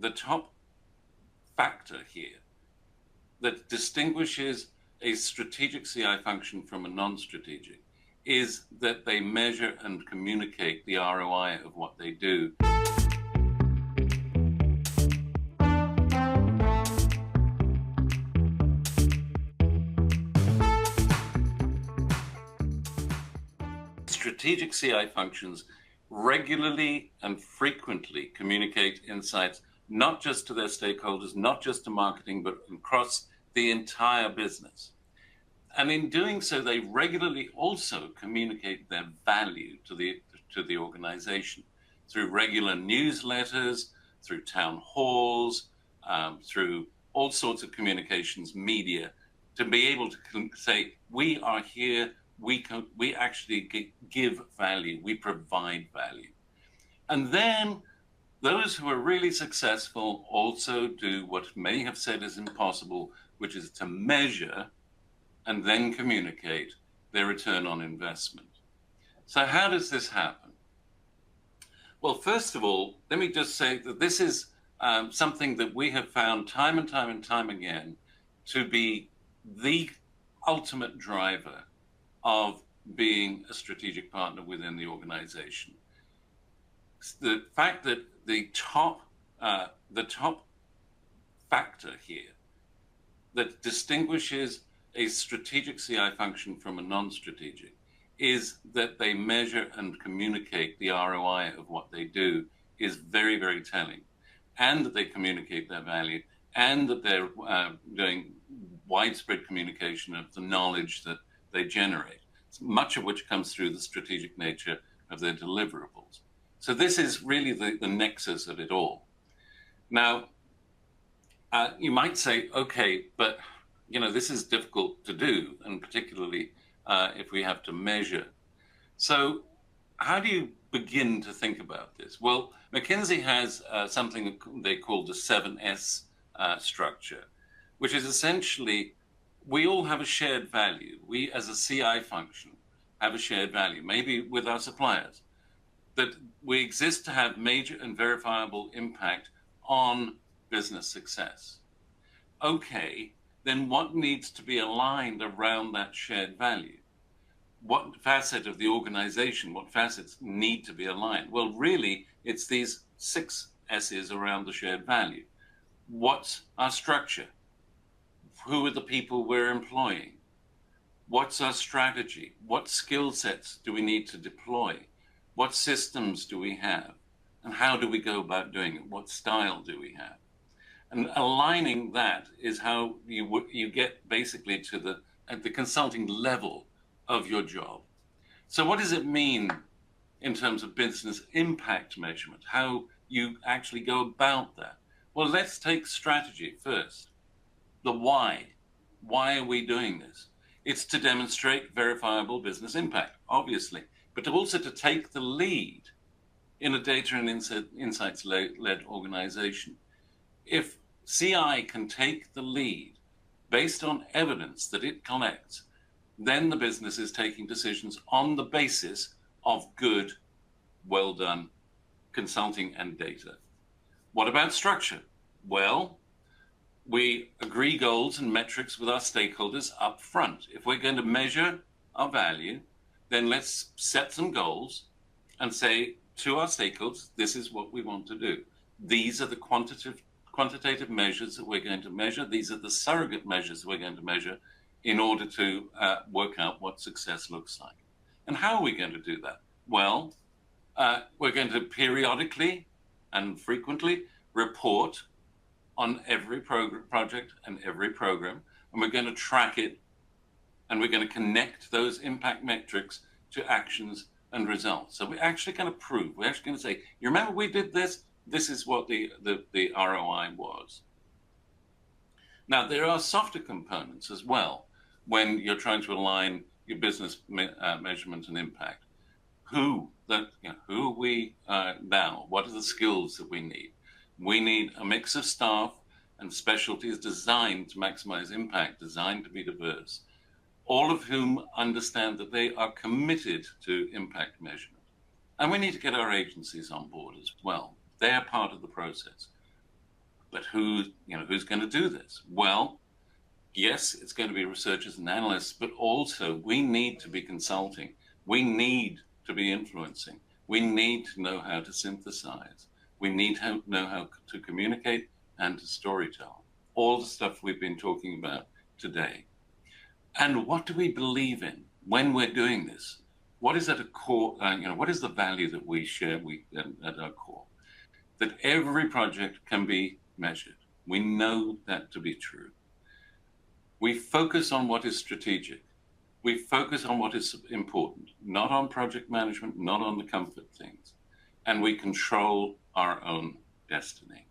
the top factor here that distinguishes a strategic CI function from a non-strategic is that they measure and communicate the ROI of what they do. Strategic CI functions regularly and frequently communicate insights, not just to their stakeholders, not just to marketing, but across the entire business. And in doing so, they regularly also communicate their value to the organization through regular newsletters, through town halls, through all sorts of communications media, to be able to say, we are here, we actually give value, we provide value. And then those who are really successful also do what many have said is impossible, which is to measure and then communicate their return on investment. So how does this happen? Well, first of all, let me just say that this is something that we have found time and time and time again to be the ultimate driver of being a strategic partner within the organization. The fact that the top factor here that distinguishes a strategic CI function from a non-strategic is that they measure and communicate the ROI of what they do is very, very telling, and that they communicate their value, and that they're doing widespread communication of the knowledge that they generate, much of which comes through the strategic nature of their deliverables. So this is really the nexus of it all. Now, you might say, okay, but this is difficult to do, and particularly if we have to measure. So how do you begin to think about this? Well, McKinsey has something they call the 7S structure, which is essentially, we all have a shared value. We, as a CI function, have a shared value, maybe with our suppliers, that we exist to have major and verifiable impact on business success. Okay, then what needs to be aligned around that shared value? What facet of the organization, what facets need to be aligned? Well, really, it's these 6 S's around the shared value. What's our structure? Who are the people we're employing? What's our strategy? What skill sets do we need to deploy? What systems do we have? And how do we go about doing it? What style do we have? And aligning that is how you get basically to at the consulting level of your job. So what does it mean in terms of business impact measurement? How you actually go about that? Well, let's take strategy first. The why. Why are we doing this? It's to demonstrate verifiable business impact, obviously, but also to take the lead in a data and insights-led organization. If CI can take the lead based on evidence that it collects, then the business is taking decisions on the basis of good, well done consulting and data. What about structure? Well, we agree goals and metrics with our stakeholders up front. If we're going to measure our value, then let's set some goals and say to our stakeholders, this is what we want to do. These are the quantitative measures that we're going to measure. These are the surrogate measures we're going to measure in order to work out what success looks like. And how are we going to do that? Well, we're going to periodically and frequently report on every project and every program, and we're going to track it, and we're going to connect those impact metrics to actions and results. So we're actually going to prove, we're actually going to say, you remember we did this? This is what the ROI was. Now, there are softer components as well when you're trying to align your business measurement and impact. Who are we now? What are the skills that we need? We need a mix of staff and specialties designed to maximize impact, designed to be diverse, all of whom understand that they are committed to impact measurement. And we need to get our agencies on board as well. They are part of the process. But who's going to do this? Well, yes, it's going to be researchers and analysts, but also we need to be consulting. We need to be influencing. We need to know how to synthesize. We need to know how to communicate and to storytell. All the stuff we've been talking about today. And what do we believe in when we're doing this? What is at a core, what is the value that we share at our core? That every project can be measured. We know that to be true. We focus on what is strategic. We focus on what is important, not on project management, not on the comfort things. And we control our own destiny.